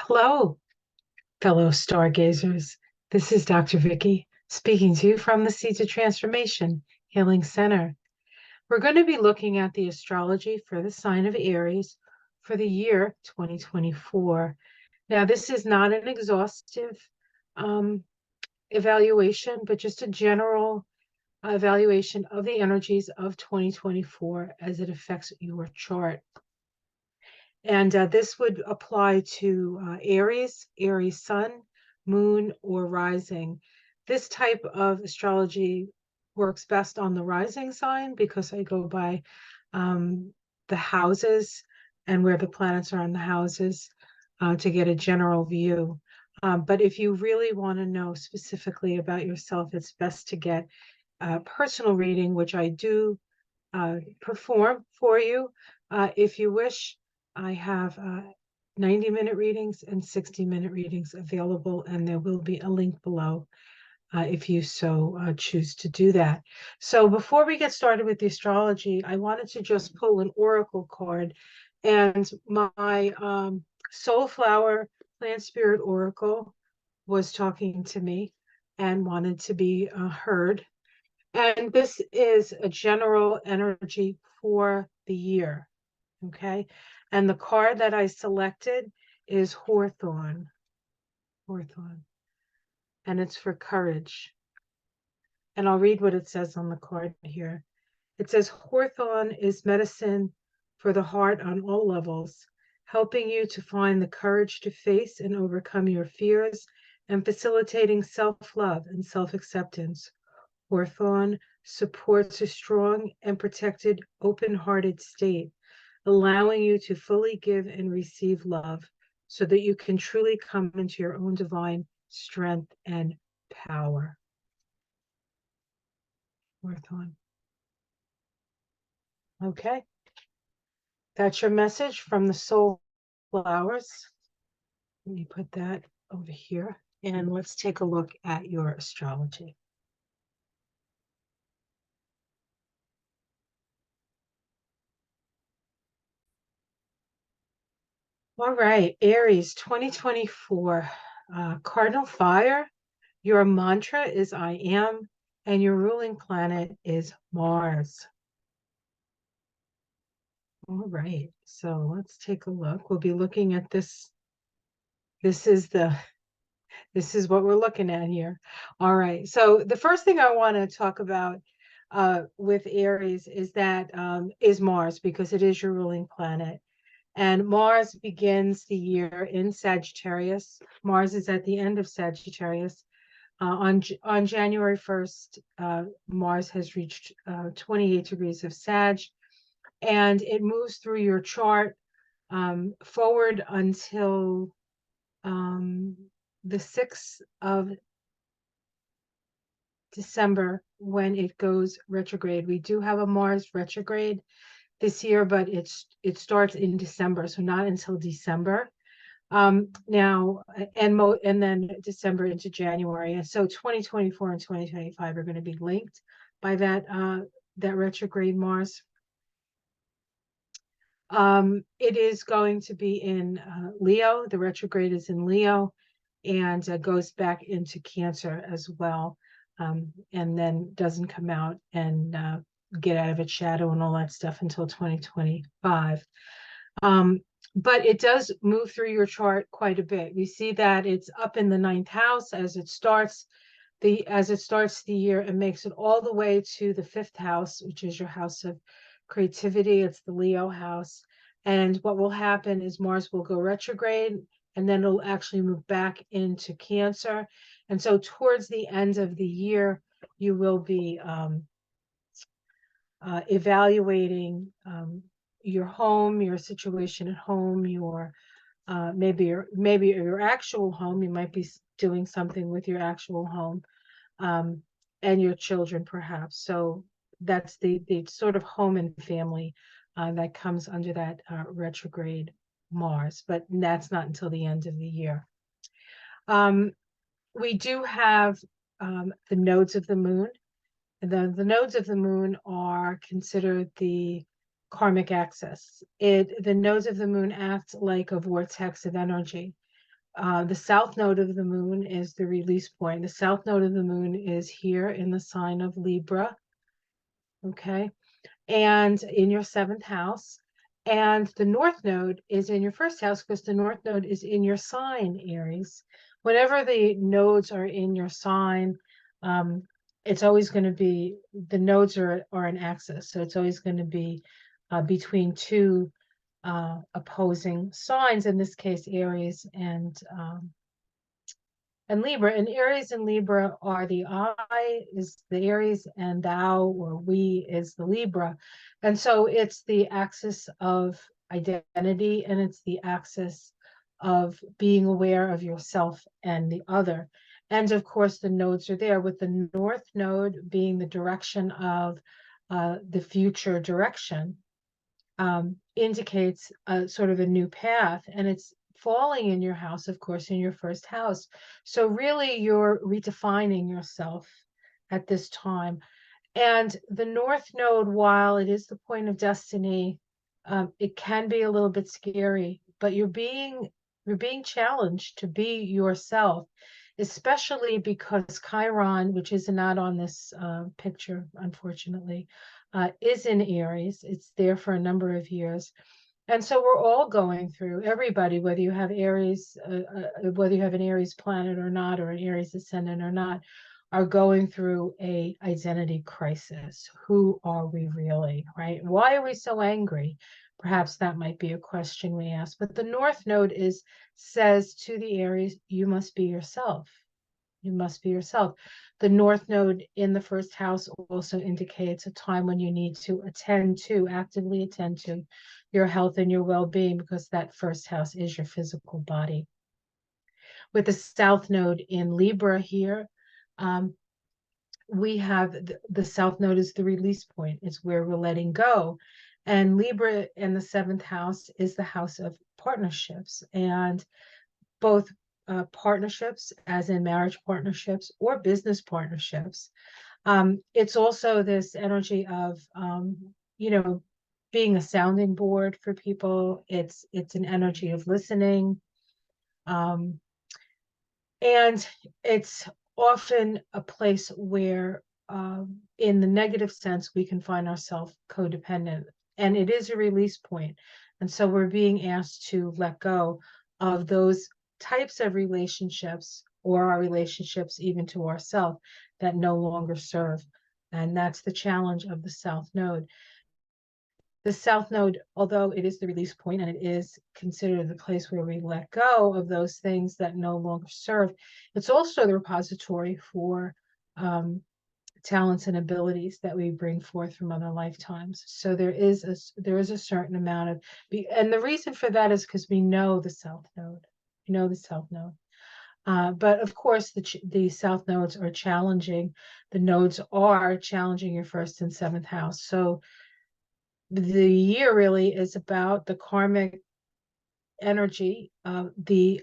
Hello, fellow stargazers. This is Dr. Vicky speaking to you from the Seeds of Transformation Healing Center. We're going to be looking at the astrology for the sign of Aries for the year 2024. Now, this is not an exhaustive um, evaluation, but just a general evaluation of the energies of 2024 as it affects your chart. And this would apply to Aries, Aries Sun, Moon, or Rising. This type of astrology works best on the rising sign because I go by the houses and where the planets are in the houses to get a general view. But if you really want to know specifically about yourself, it's best to get a personal reading, which I do perform for you. If you wish, I have 90-minute readings and 60-minute readings available, and there will be a link below if you so choose to do that. So before we get started with the astrology, I wanted to just pull an oracle card, and my Soulflower Plant Spirit Oracle was talking to me and wanted to be heard. And this is a general energy for the year, okay? And the card that I selected is Hawthorn, Hawthorn, and it's for courage. And I'll read what it says on the card here. It says, Hawthorn is medicine for the heart on all levels, helping you to find the courage to face and overcome your fears and facilitating self-love and self-acceptance. Hawthorn supports a strong and protected, open-hearted state, allowing you to fully give and receive love so that you can truly come into your own divine strength and power. Hawthorn. Okay, that's your message from the soul flowers. Let me put that over here, and let's take a look at your astrology. All right, Aries 2024, Cardinal Fire. Your mantra is I am, and your ruling planet is Mars. All right, so let's take a look. We'll be looking at this. This is what we're looking at here. All right, so the first thing I want to talk about with Aries is that is Mars, because it is your ruling planet. And Mars begins the year in Sagittarius. Mars is at the end of Sagittarius. On January 1st, Mars has reached 28 degrees of Sag, and it moves through your chart forward until the 6th of December, when it goes retrograde. We do have a Mars retrograde this year, but it starts in December, so not until December. Now, and then December into January. And so 2024 and 2025 are going to be linked by that retrograde Mars. It is going to be in Leo. The retrograde is in Leo, and goes back into Cancer as well, and then doesn't come out and get out of its shadow and all that stuff until 2025. But it does move through your chart quite a bit. We see that it's up in the 9th house as it starts the year, and makes it all the way to the 5th house, which is your house of creativity. It's the Leo house. And what will happen is Mars will go retrograde, and then it'll actually move back into Cancer. And so towards the end of the year, you will be evaluating your home, your situation at home, your maybe your actual home. You might be doing something with your actual home, and your children perhaps. So that's the sort of home and family that comes under that retrograde Mars, but that's not until the end of the year. We do have the nodes of the moon. The nodes of the moon are considered the karmic axis. The nodes of the moon act like a vortex of energy. The south node of the moon is the release point. The south node of the moon is here in the sign of Libra, okay? And in your seventh house. And the north node is in your first house because the north node is in your sign, Aries. Whenever the nodes are in your sign, it's always going to be, the nodes are an axis. So it's always going to be between two opposing signs, in this case, Aries and Libra. And Aries and Libra are the I is the Aries, and thou or we is the Libra. And so it's the axis of identity, and it's the axis of being aware of yourself and the other. And of course, the nodes are there, with the north node being the direction of the future direction, indicates a sort of a new path, and it's falling in your house, of course, in your first house. So really, you're redefining yourself at this time. And the North Node, while it is the point of destiny, it can be a little bit scary, but you're being challenged to be yourself, especially because Chiron, which is not on this picture, unfortunately, is in Aries. It's there for a number of years. And so we're all going through, everybody, whether you have Aries, whether you have an Aries planet or not, or an Aries ascendant or not, are going through a identity crisis. Who are we really, right? Why are we so angry? Perhaps that might be a question we ask. But the North Node says to the Aries, you must be yourself. You must be yourself. The North Node in the first house also indicates a time when you need to actively attend to your health and your well-being, because that first house is your physical body. With the South Node in Libra here, we have the South Node is the release point. It's where we're letting go. And Libra in the seventh house is the house of partnerships, and both partnerships, as in marriage partnerships or business partnerships. It's also this energy of, you know, being a sounding board for people. It's an energy of listening. Um, and it's often a place where, in the negative sense, we can find ourselves codependent. And it is a release point. And so we're being asked to let go of those types of relationships, or our relationships even to ourselves, that no longer serve. And that's the challenge of the South Node. The South Node, although it is the release point and it is considered the place where we let go of those things that no longer serve, it's also the repository for talents and abilities that we bring forth from other lifetimes. So there is a certain amount of, and the reason for that is because we know the South Node. We know the South Node. But of course, the South Nodes are challenging. The nodes are challenging your first and seventh house. So the year really is about the karmic energy, the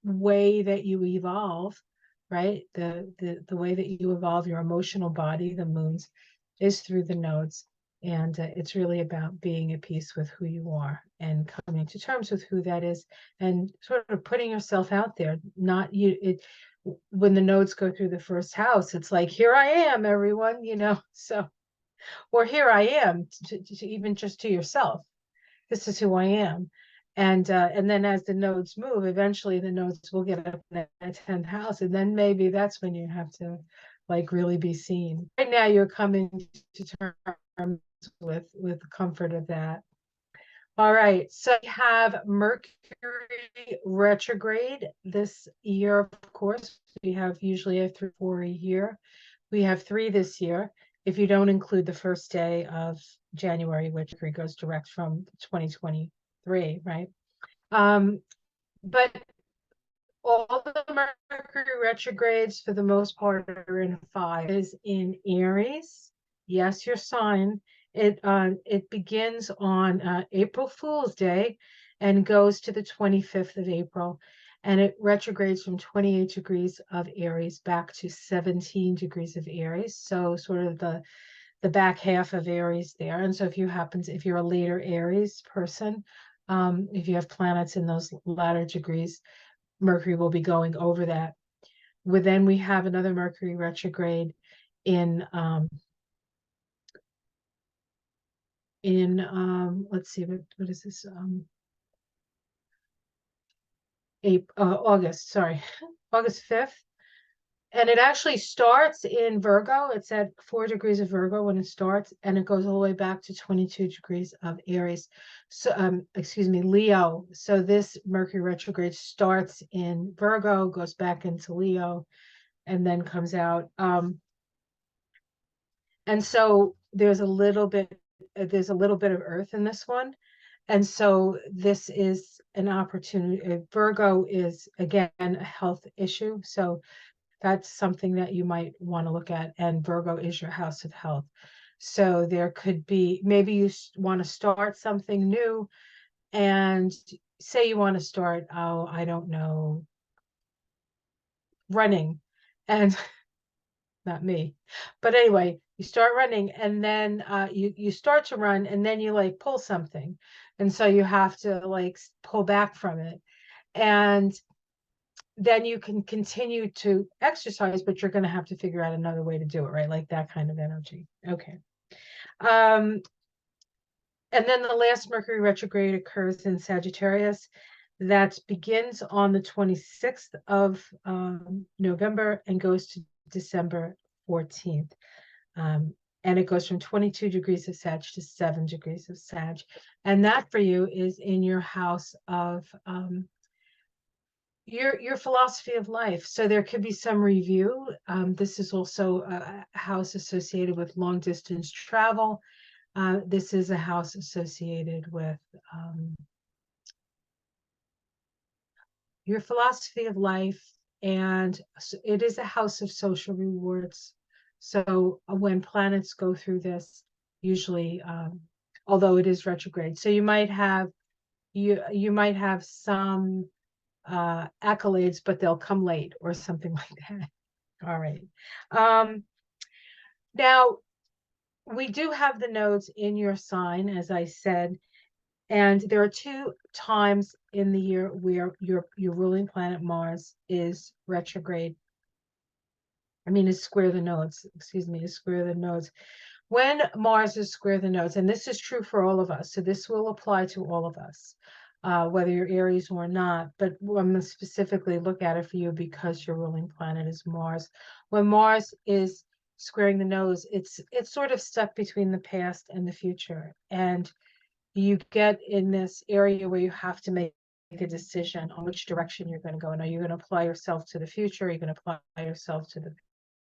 way that you evolve, right? The way that you evolve your emotional body, the moons, is through the nodes. And it's really about being at peace with who you are and coming to terms with who that is, and sort of putting yourself out there. Not you. When the nodes go through the first house, it's like, here I am, everyone, So, or here I am, to even just to yourself. This is who I am. And then as the nodes move, eventually the nodes will get up in that 10th house. And then maybe that's when you have to like really be seen. Right now you're coming to terms with the comfort of that. All right, so we have Mercury retrograde this year, of course. We have usually a 3 or 4 a year. We have 3 this year, if you don't include the first day of January, which goes direct from 2023, right? But all the Mercury retrogrades, for the most part, are in 5. It is in Aries. Yes, your sign. It begins on April Fool's Day and goes to the 25th of April. And it retrogrades from 28 degrees of Aries back to 17 degrees of Aries. So sort of the back half of Aries there. And so if you're a later Aries person, if you have planets in those latter degrees, Mercury will be going over that. Then we have another Mercury retrograde in let's see, what is this? August, sorry, August 5th. And it actually starts in Virgo. It's at 4 degrees of Virgo when it starts, and it goes all the way back to 22 degrees of Aries. So, excuse me, Leo. So this Mercury retrograde starts in Virgo, goes back into Leo, and then comes out. And so there's a little bit of Earth in this one. And so this is an opportunity. Virgo is, again, a health issue. So that's something that you might want to look at. And Virgo is your house of health. So there could be, maybe you want to start something new, and say you want to start, oh, I don't know, running. And not me. But anyway, you start running, and then you start to run, and then you like pull something. And so you have to like pull back from it. And then you can continue to exercise, but you're going to have to figure out another way to do it, right? Like that kind of energy. Okay. And then the last Mercury retrograde occurs in Sagittarius. That begins on the 26th of November and goes to December 14th. And it goes from 22 degrees of Sag to 7 degrees of Sag. And that for you is in your house of your philosophy of life. So there could be some review. This is also a house associated with long distance travel. This is a house associated with your philosophy of life, and it is a house of social rewards. So when planets go through this, usually, although it is retrograde, so you might have some accolades, but they'll come late or something like that. All right. Now we do have the nodes in your sign, as I said, and there are 2 times in the year where your ruling planet Mars is retrograde. I mean, is square the nodes. Excuse me, is square the nodes. When Mars is square the nodes, and this is true for all of us, so this will apply to all of us, whether you're Aries or not, but I'm going to specifically look at it for you because your ruling planet is Mars. When Mars is squaring the nodes, it's sort of stuck between the past and the future. And you get in this area where you have to make a decision on which direction you're going to go. And are you going to apply yourself to the future? Are you going to apply yourself to the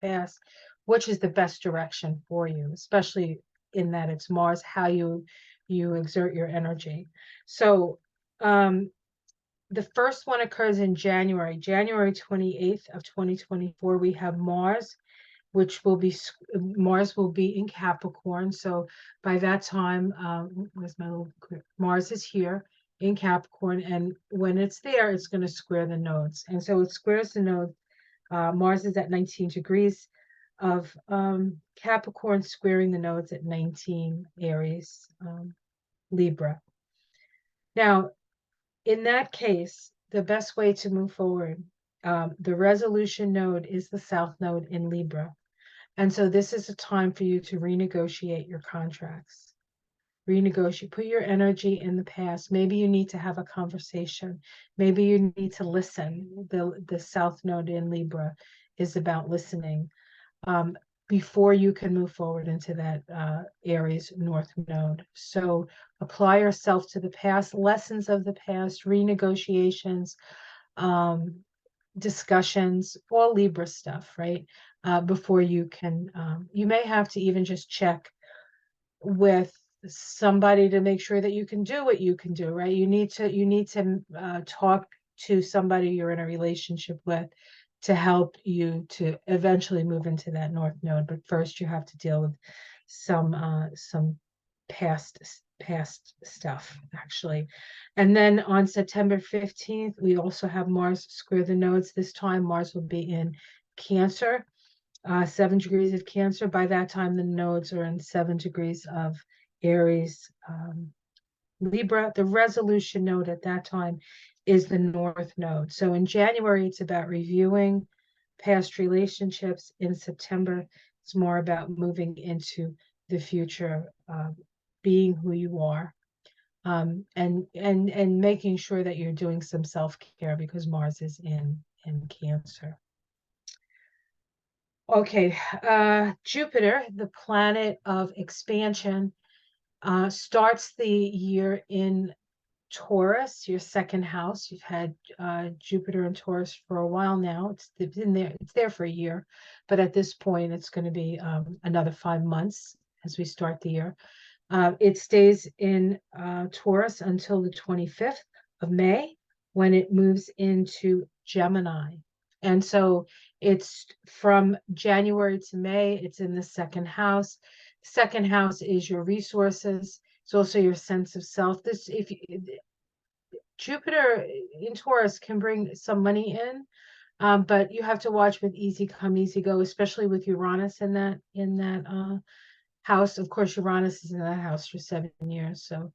past? Which is the best direction for you, especially in that it's Mars, how you exert your energy. So the first one occurs in January 28th of 2024. We have Mars, which will be Mars will be in Capricorn. So by that time, where's my little Mars is here in Capricorn, and when it's there, it's going to square the nodes. And so it squares the node. Mars is at 19 degrees of Capricorn, squaring the nodes at 19 Aries, Libra. Now, in that case, the best way to move forward, the resolution node is the south node in Libra. And so this is a time for you to renegotiate your contracts. Renegotiate, put your energy in the past. Maybe you need to have a conversation. Maybe you need to listen. The South Node in Libra is about listening before you can move forward into that Aries North Node. So apply yourself to the past, lessons of the past, renegotiations, discussions, all Libra stuff, right? Before you can, you may have to even just check with somebody to make sure that you can do what you can do, right? You need to talk to somebody you're in a relationship with to help you to eventually move into that North Node. But first you have to deal with some past stuff, actually. And then on September 15th, we also have Mars square the nodes. This time Mars will be in Cancer, 7 degrees of Cancer. By that time, the nodes are in 7 degrees of Aries, Libra. The resolution node at that time is the North Node. So in January, it's about reviewing past relationships. In September, it's more about moving into the future, being who you are, and making sure that you're doing some self-care because Mars is in Cancer. Okay, Jupiter, the planet of expansion, starts the year in Taurus, your second house. You've had Jupiter in Taurus for a while now. It's been there. It's there for a year, but at this point, it's going to be another 5 months as we start the year. It stays in Taurus until the 25th of May when it moves into Gemini. And so it's from January to May, it's in the second house. Second house is your resources. It's also your sense of self. This, if Jupiter in Taurus can bring some money in, but you have to watch with easy come, easy go, especially with Uranus in that house. Of course, Uranus is in that house for 7 years, so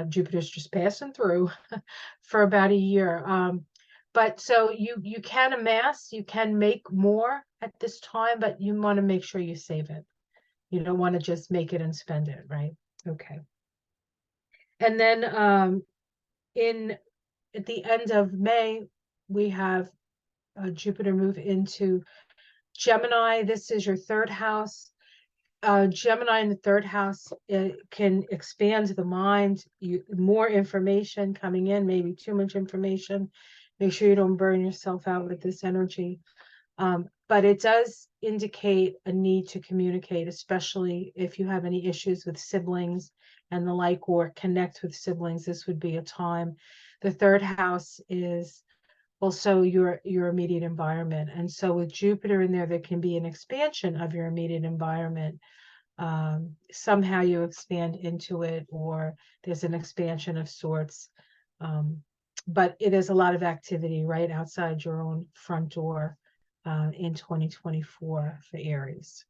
Jupiter's just passing through for about a year. But so you can amass, you can make more at this time, but you want to make sure you save it. You don't want to just make it and spend it, right? Okay. And then in at the end of May, we have Jupiter move into Gemini. This is your third house. Gemini in the third house, it can expand the mind. More information coming in, maybe too much information. Make sure you don't burn yourself out with this energy. But it does indicate a need to communicate, especially if you have any issues with siblings and the like, or connect with siblings. This would be a time. The third house is also your immediate environment. And so with Jupiter in there, there can be an expansion of your immediate environment. Somehow you expand into it, or there's an expansion of sorts. But it is a lot of activity right outside your own front door in 2024 for Aries.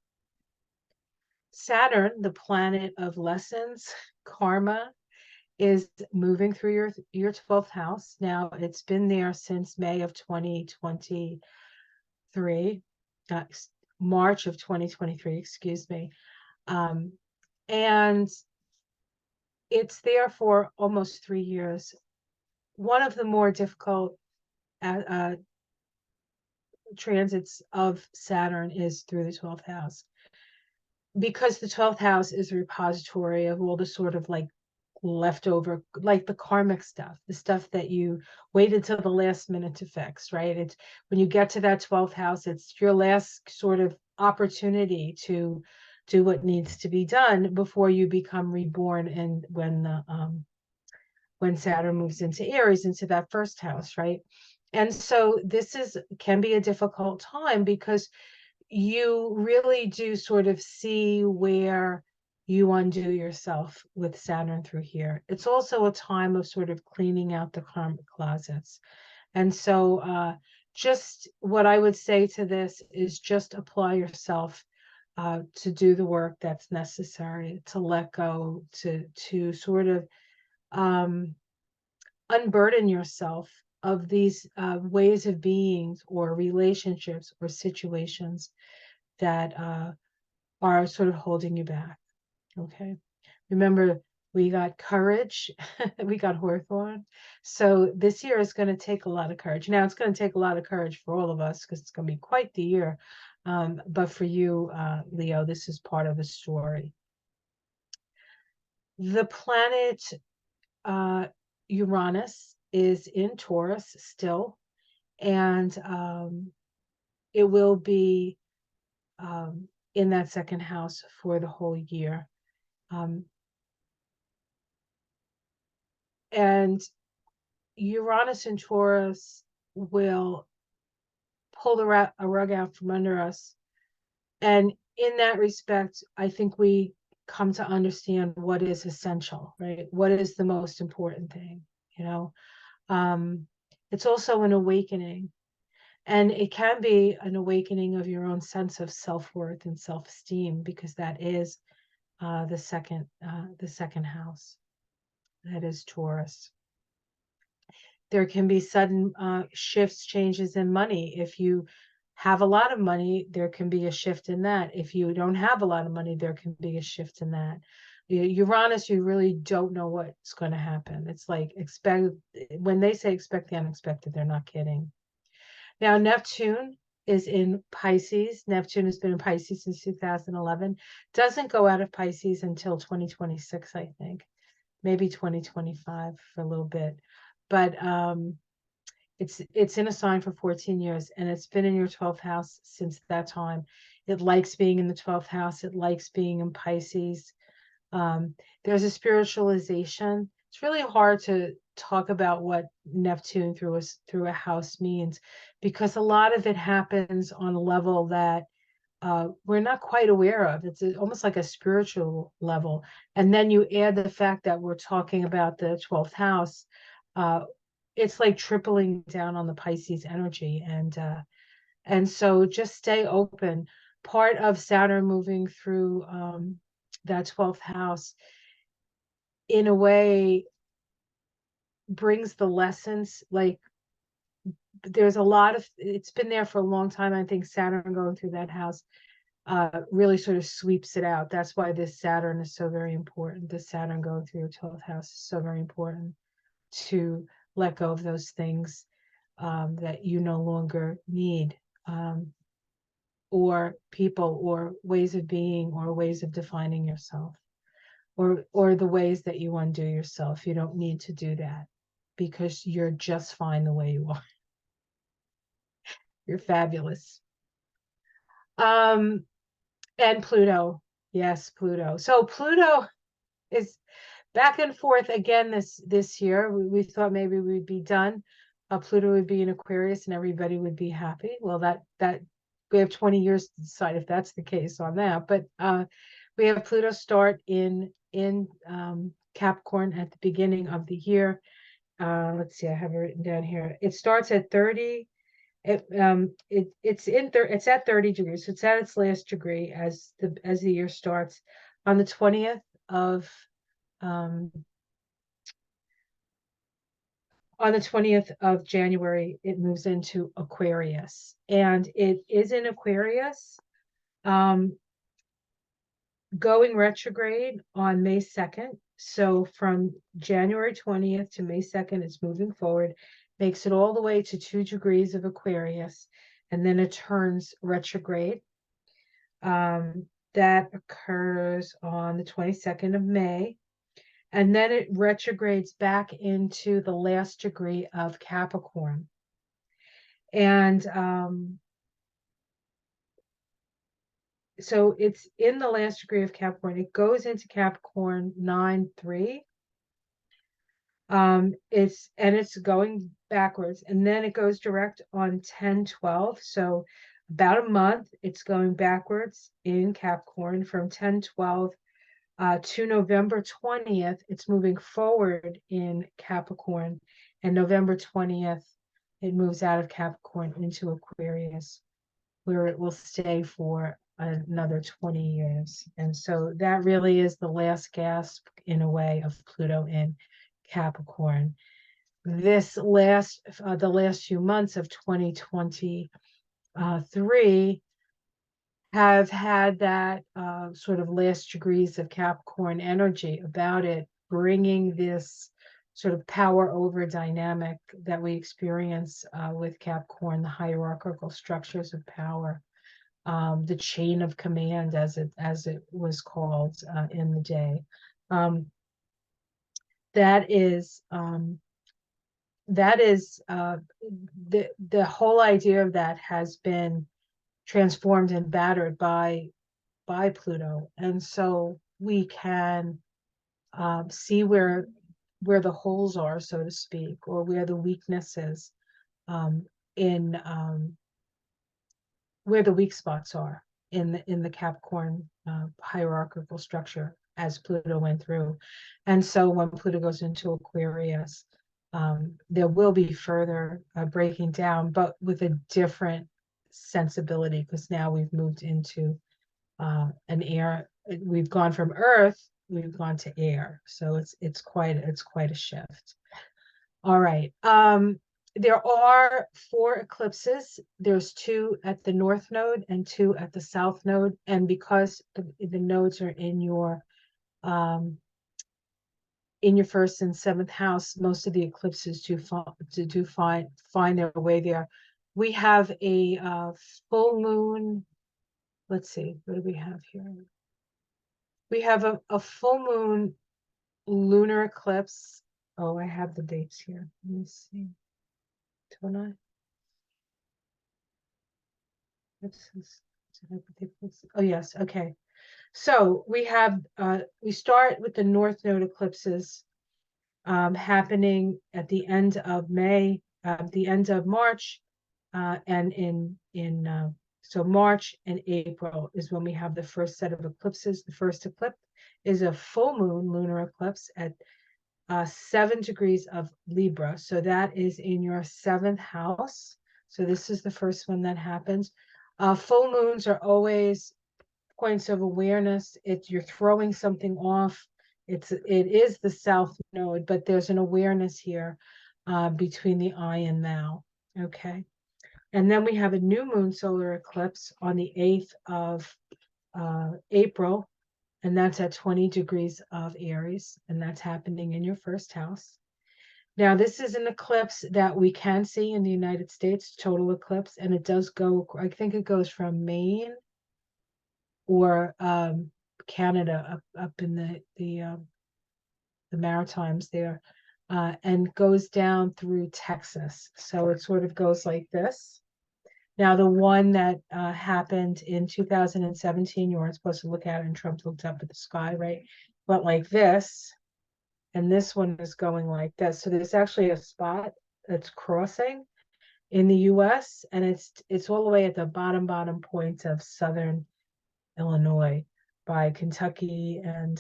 Saturn, the planet of lessons, karma, is moving through your 12th house. Now, it's been there since May of 2023, March of 2023, excuse me. And it's there for almost 3 years. One of the more difficult transits of Saturn is through the 12th house, because the 12th house is a repository of all the sort of like leftover, like the karmic stuff, the stuff that you waited till the last minute to fix, right? It's when you get to that 12th house, it's your last sort of opportunity to do what needs to be done before you become reborn. And when Saturn moves into Aries, into that first house, right? And so this can be a difficult time because you really do sort of see where you undo yourself with Saturn through here. It's also a time of sort of cleaning out the karmic closets. And so just what I would say to this is just apply yourself to do the work that's necessary, to let go, to sort of unburden yourself of these ways of being or relationships or situations that are sort of holding you back. Okay. Remember, we got courage, we got Hawthorne. So this year is going to take a lot of courage. Now, it's going to take a lot of courage for all of us because it's going to be quite the year. But for you, Leo, this is part of the story. The planet Uranus is in Taurus still, and it will be in that second house for the whole year. And Uranus and Taurus will pull a rug out from under us. And in that respect, I think we come to understand what is essential, right? What is the most important thing, you know? It's also an awakening. And it can be an awakening of your own sense of self-worth and self-esteem, because that is the second house. That is Taurus. There can be sudden shifts, changes in money. If you have a lot of money, there can be a shift in that. If you don't have a lot of money, there can be a shift in that. Uranus, you really don't know what's going to happen. It's like when they say expect the unexpected, they're not kidding. Now, Neptune is in Pisces. Neptune has been in Pisces since 2011. Doesn't go out of Pisces until 2026, I think. Maybe 2025 for a little bit. But it's in a sign for 14 years, and it's been in your 12th house since that time. It likes being in the 12th house. It likes being in Pisces. There's a spiritualization. It's really hard to talk about what Neptune through a house means, because a lot of it happens on a level that we're not quite aware of. It's almost like a spiritual level. And then you add the fact that we're talking about the 12th house. It's like tripling down on the Pisces energy. And so just stay open. Part of Saturn moving through that 12th house, in a way, brings the lessons. Like, there's a lot of, it's been there for a long time. I think Saturn going through that house really sort of sweeps it out. That's why this Saturn is so very important. This Saturn going through your 12th house is so very important, to let go of those things that you no longer need, or people, or ways of being, or ways of defining yourself, or the ways that you undo yourself. You don't need to do that, because you're just fine the way you are. You're fabulous. And Pluto. Yes, Pluto. So Pluto is back and forth again this year. We thought maybe we'd be done. Pluto would be in Aquarius and everybody would be happy. Well, that we have 20 years to decide if that's the case on that. But we have Pluto start in Capricorn at the beginning of the year. Let's see, I have it written down here. It starts at 30. It's at 30 degrees. So it's at its last degree as the year starts on the 20th of on the 20th of January. It moves into Aquarius, and it is in Aquarius, going retrograde on May 2nd. So from January 20th to May 2nd, it's moving forward, makes it all the way to 2 degrees of Aquarius, and then it turns retrograde. That occurs on the 22nd of May. And then it retrogrades back into the last degree of Capricorn. And so it's in the last degree of Capricorn. It goes into Capricorn 9-3. It's going backwards, and then it goes direct on 10-12. So about a month, it's going backwards in Capricorn from 10-12 to November 20th. It's moving forward in Capricorn, and November 20th, it moves out of Capricorn into Aquarius, where it will stay for another 20 years. And so that really is the last gasp, in a way, of Pluto in Capricorn. The last few months of 2023 have had that sort of last degrees of Capricorn energy about it, bringing this sort of power over dynamic that we experience with Capricorn, the hierarchical structures of power, the chain of command, as it was called in the day. That is the whole idea of that has been transformed and battered by Pluto, and so we can see where the holes are, so to speak, or where the weaknesses in where the weak spots are in the Capricorn hierarchical structure as Pluto went through. And so when Pluto goes into Aquarius, there will be further breaking down, but with a different sensibility, because now we've moved into an air. We've gone from Earth, we've gone to air, so it's quite a shift. All right. There are four eclipses. There's two at the north node and two at the south node. And because the nodes are um, in your first and seventh house, most of the eclipses do find their way there. We have a full moon. Let's see, what do we have here? We have a full moon lunar eclipse. Oh, I have the dates here. Let me see. Don't I? Oh, yes. Okay. So we start with the North Node eclipses happening at the end of May, the end of March, and so March and April is when we have the first set of eclipses. The first eclipse is a full moon lunar eclipse at 7 degrees of Libra. So that is in your seventh house. So this is the first one that happens. Full moons are always points of awareness. You're throwing something off. It is the south node, but there's an awareness here between the I and thou. Okay. And then we have a new moon solar eclipse on the 8th of April, and that's at 20 degrees of Aries, and that's happening in your first house. Now, this is an eclipse that we can see in the United States, total eclipse, and it does go, I think it goes from Maine or Canada up in the Maritimes there, and goes down through Texas. So it sort of goes like this. Now, the one that happened in 2017, you weren't supposed to look at it, and Trump looked up at the sky, right? Went like this, and this one is going like this. So there's actually a spot that's crossing in the U.S., and it's all the way at the bottom point of southern Illinois by Kentucky and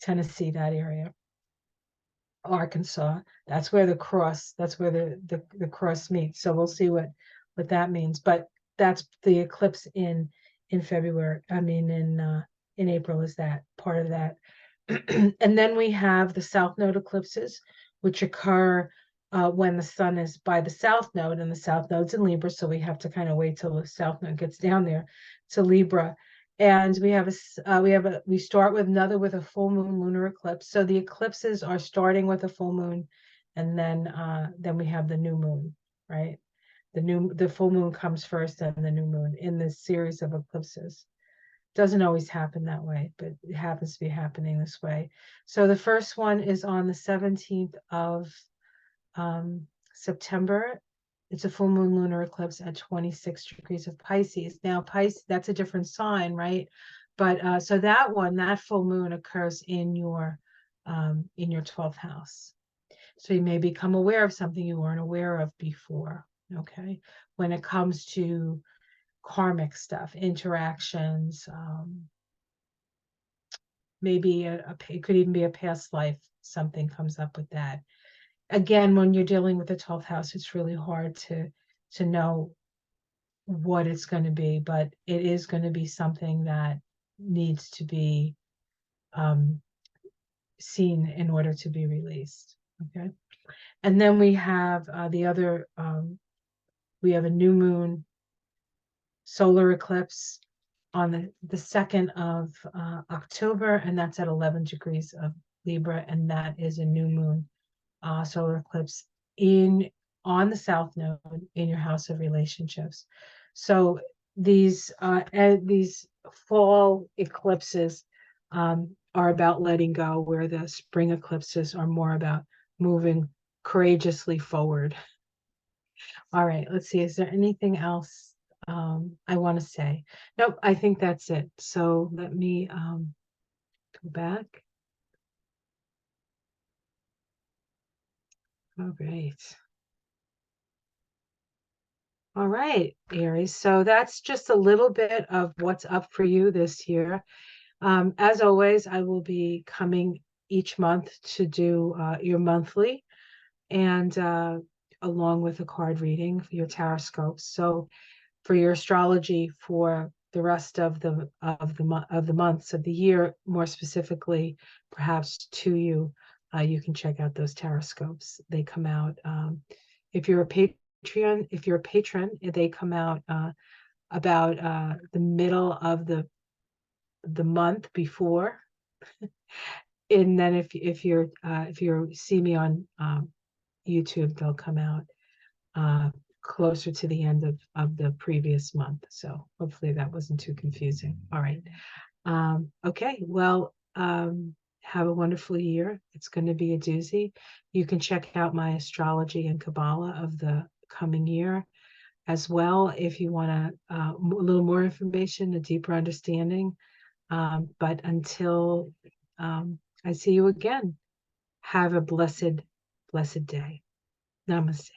Tennessee, that area. Arkansas. That's where the cross meets. So we'll see what that means. But that's the eclipse in February. I mean in April is that part of that. And then we have the south node eclipses, which occur when the sun is by the south node, and the south node's in Libra, so we have to kind of wait till the south node gets down there to Libra. And we start with a full moon lunar eclipse. So the eclipses are starting with a full moon, and then we have the new moon, right? The full moon comes first, and the new moon in this series of eclipses. Doesn't always happen that way, but it happens to be happening this way. So the first one is on the 17th of September. It's a full moon lunar eclipse at 26 degrees of Pisces. Now, Pisces, that's a different sign, right? But so that full moon occurs in your 12th house. So you may become aware of something you weren't aware of before. Okay. When it comes to karmic stuff, interactions, maybe it could even be a past life, something comes up with that. Again, when you're dealing with the 12th house, it's really hard to know what it's going to be, but it is going to be something that needs to be seen in order to be released. Okay. And then we have we have a new moon solar eclipse on the 2nd of October, and that's at 11 degrees of Libra, and that is a new moon solar eclipse on the south node in your house of relationships. So these fall eclipses are about letting go, where the spring eclipses are more about moving courageously forward. All right, let's see. Is there anything else I want to say? Nope, I think that's it. So let me go back. All right. All right, Aries. So that's just a little bit of what's up for you this year. As always, I will be coming each month to do your monthly and along with a card reading for your tarot scopes. So for your astrology for the rest of the months of the year, more specifically, perhaps to you, You can check out those taroscopes. They come out, if you're a patron, they come out about the middle of the month before. And then if you see me on YouTube, they'll come out closer to the end of the previous month. So hopefully that wasn't too confusing. All right. Okay, well, have a wonderful year. It's going to be a doozy. You can check out my astrology and Kabbalah of the coming year as well if you want a little more information, a deeper understanding. But until I see you again, have a blessed, blessed day. Namaste.